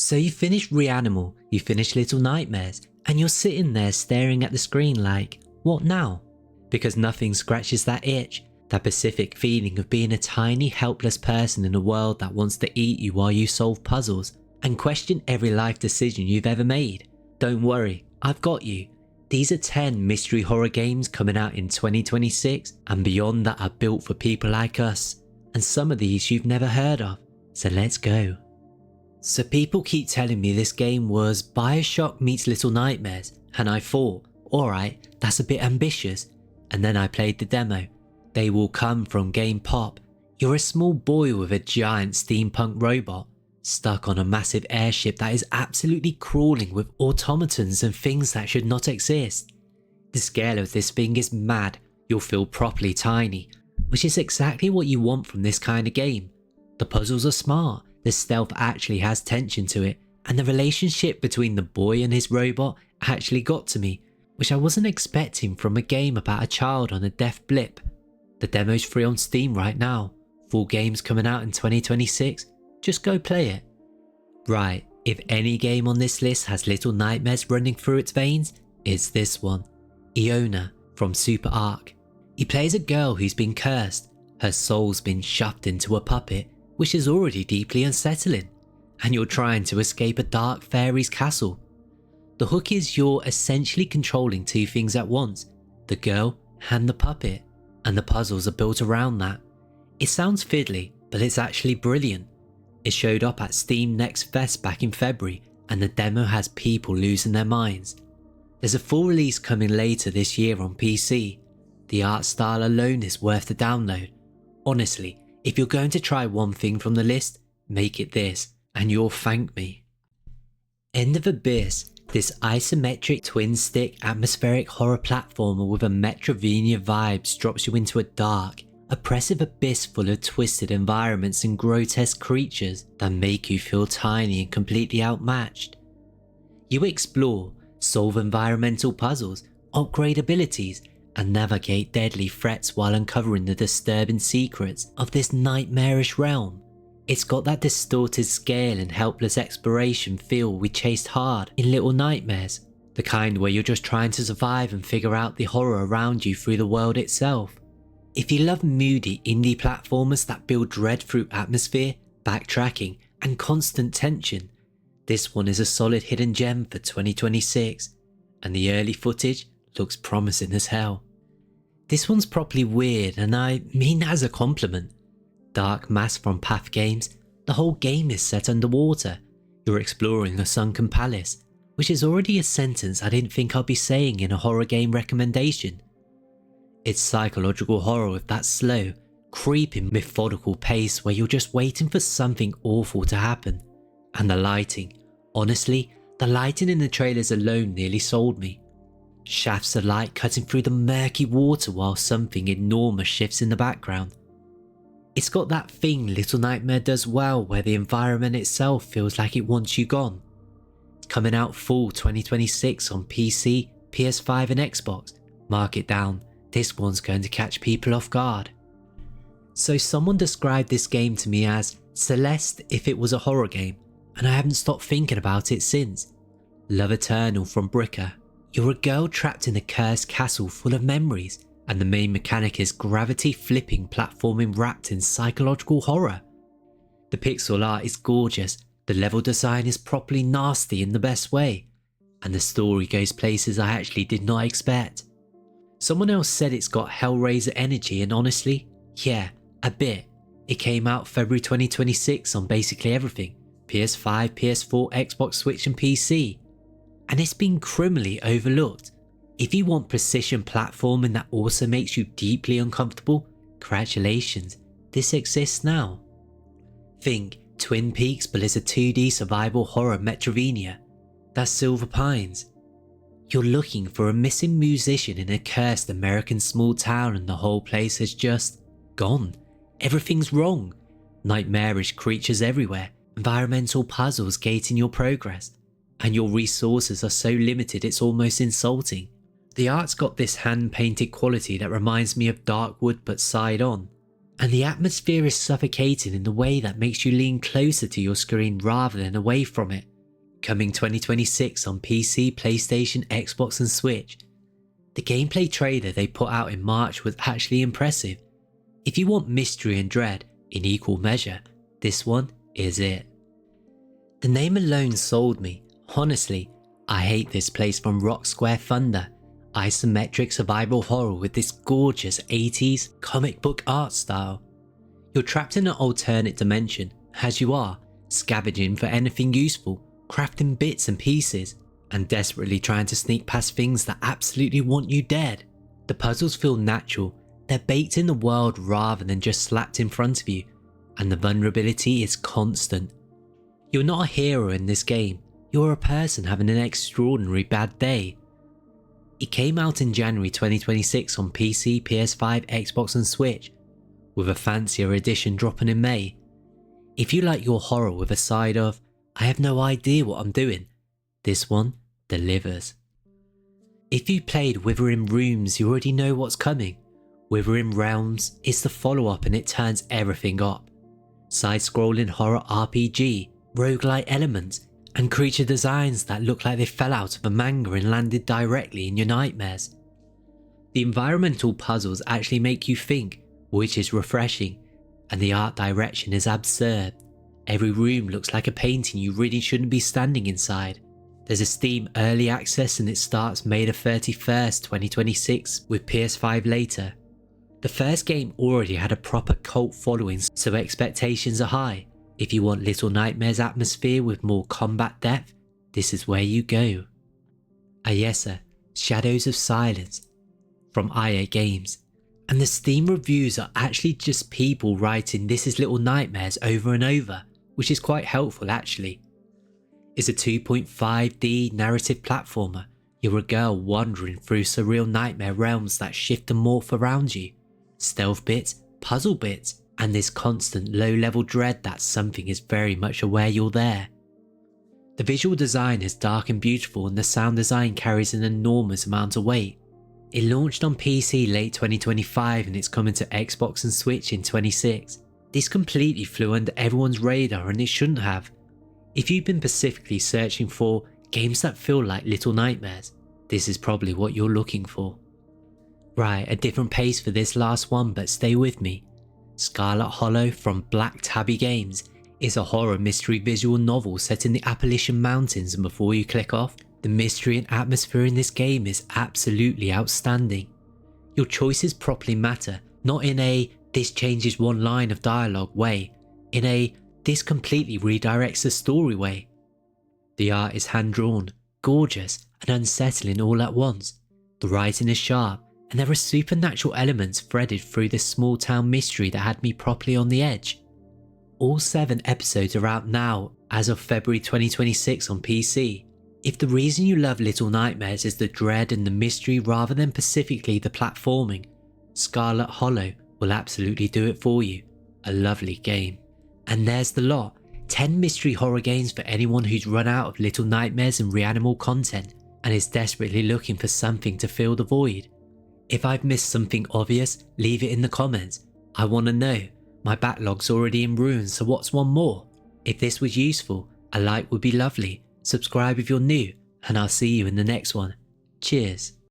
So you finished Reanimal, you finished Little Nightmares, and you're sitting there staring at the screen like, what now? Because nothing scratches that itch, that specific feeling of being a tiny helpless person in a world that wants to eat you while you solve puzzles and question every life decision you've ever made. Don't worry, I've got you. These are 10 mystery horror games coming out in 2026 and beyond that are built for people like us, and some of these you've never heard of, so let's go. So people keep telling me this game was BioShock meets Little Nightmares, and I thought, alright, that's a bit ambitious, and then I played the demo. They will come from Game Pop. You're a small boy with a giant steampunk robot, stuck on a massive airship that is absolutely crawling with automatons and things that should not exist. The scale of this thing is mad, you'll feel properly tiny, which is exactly what you want from this kind of game. The puzzles are smart, the stealth actually has tension to it, and the relationship between the boy and his robot actually got to me, which I wasn't expecting from a game about a child on a death blip. The demo's free on Steam right now, full game's coming out in 2026, just go play it. Right, if any game on this list has Little Nightmares running through its veins, it's this one, EONA from Super Arc. He plays a girl who's been cursed, her soul's been shoved into a puppet, which is already deeply unsettling, and you're trying to escape a dark fairy's castle. The hook is you're essentially controlling two things at once, the girl and the puppet, and the puzzles are built around that. It sounds fiddly, but it's actually brilliant. It showed up at Steam Next Fest back in February, and the demo has people losing their minds. There's a full release coming later this year on PC. The art style alone is worth the download. Honestly, if you're going to try one thing from the list, make it this, and you'll thank me. End of Abyss, this isometric twin-stick atmospheric horror platformer with a Metroidvania vibes drops you into a dark, oppressive abyss full of twisted environments and grotesque creatures that make you feel tiny and completely outmatched. You explore, solve environmental puzzles, upgrade abilities, and navigate deadly threats while uncovering the disturbing secrets of this nightmarish realm. It's got that distorted scale and helpless exploration feel we chased hard in Little Nightmares, the kind where you're just trying to survive and figure out the horror around you through the world itself. If you love moody indie platformers that build dread through atmosphere, backtracking, and constant tension, this one is a solid hidden gem for 2026, and the early footage looks promising as hell. This one's properly weird, and I mean that as a compliment. Dark Mass from Path Games, the whole game is set underwater. You're exploring a sunken palace, which is already a sentence I didn't think I'd be saying in a horror game recommendation. It's psychological horror with that slow, creeping methodical pace where you're just waiting for something awful to happen. And the lighting, honestly, the lighting in the trailers alone nearly sold me. Shafts of light cutting through the murky water while something enormous shifts in the background. It's got that thing Little Nightmare does well where the environment itself feels like it wants you gone. It's coming out full 2026 on PC, PS5 and Xbox. Mark it down, this one's going to catch people off guard. So someone described this game to me as Celeste if it was a horror game, and I haven't stopped thinking about it since. Love Eternal from Bricker. You're a girl trapped in a cursed castle full of memories, and the main mechanic is gravity flipping platforming wrapped in psychological horror. The pixel art is gorgeous, the level design is properly nasty in the best way, and the story goes places I actually did not expect. Someone else said it's got Hellraiser energy, and honestly, yeah, a bit. It came out February 2026 on basically everything, PS5, PS4, Xbox Switch and PC. And it's been criminally overlooked. If you want precision platforming that also makes you deeply uncomfortable, congratulations, this exists now. Think Twin Peaks but it's a 2D survival horror Metroidvania. That's Silver Pines. You're looking for a missing musician in a cursed American small town and the whole place has just gone. Everything's wrong. Nightmarish creatures everywhere, environmental puzzles gating your progress, and your resources are so limited it's almost insulting. The art's got this hand-painted quality that reminds me of Darkwood but side on, and the atmosphere is suffocating in the way that makes you lean closer to your screen rather than away from it. coming 2026 on PC, PlayStation, Xbox and Switch. The gameplay trailer they put out in March was actually impressive. If you want mystery and dread in equal measure, this one is it. The name alone sold me. Honestly, I hate this place from Rock Square Thunder. Isometric survival horror with this gorgeous 80s comic book art style. You're trapped in an alternate dimension, as you are, scavenging for anything useful, crafting bits and pieces, and desperately trying to sneak past things that absolutely want you dead. The puzzles feel natural, they're baked in the world rather than just slapped in front of you, and the vulnerability is constant. You're not a hero in this game, you're a person having an extraordinary bad day. It came out in January 2026 on PC, PS5, Xbox and Switch, with a fancier edition dropping in May. If you like your horror with a side of, I have no idea what I'm doing, this one delivers. If you played Withering Rooms, you already know what's coming. Withering Realms is the follow-up and it turns everything up. Side-scrolling horror RPG, roguelite elements, and creature designs that look like they fell out of a manga and landed directly in your nightmares. The environmental puzzles actually make you think, which is refreshing, and the art direction is absurd. Every room looks like a painting you really shouldn't be standing inside. There's a Steam early access and it starts May the 31st, 2026 with PS5 later. The first game already had a proper cult following, so expectations are high. If you want Little Nightmares atmosphere with more combat depth, this is where you go. AYASA, Shadows of Silence, from IA Games. And the Steam reviews are actually just people writing this is Little Nightmares over and over, which is quite helpful actually. It's a 2.5D narrative platformer. You're a girl wandering through surreal nightmare realms that shift and morph around you. Stealth bits, puzzle bits, and this constant low-level dread that something is very much aware you're there. The visual design is dark and beautiful and the sound design carries an enormous amount of weight. It launched on PC late 2025 and it's coming to Xbox and Switch in 2026. This completely flew under everyone's radar and it shouldn't have. If you've been specifically searching for games that feel like Little Nightmares, this is probably what you're looking for. Right, a different pace for this last one, but stay with me. Scarlet Hollow from Black Tabby Games is a horror mystery visual novel set in the Appalachian Mountains, and before you click off, the mystery and atmosphere in this game is absolutely outstanding. Your choices properly matter, not in a this changes one line of dialogue way, in a this completely redirects the story way. The art is hand-drawn, gorgeous and unsettling all at once. The writing is sharp and there are supernatural elements threaded through this small town mystery that had me properly on the edge. All 7 episodes are out now as of February 2026 on PC. If the reason you love Little Nightmares is the dread and the mystery rather than specifically the platforming, Scarlet Hollow will absolutely do it for you. A lovely game. And there's the lot. 10 mystery horror games for anyone who's run out of Little Nightmares and Reanimal content and is desperately looking for something to fill the void. If I've missed something obvious, leave it in the comments. I want to know. My backlog's already in ruins, so what's one more? If this was useful, a like would be lovely. Subscribe if you're new, and I'll see you in the next one. Cheers.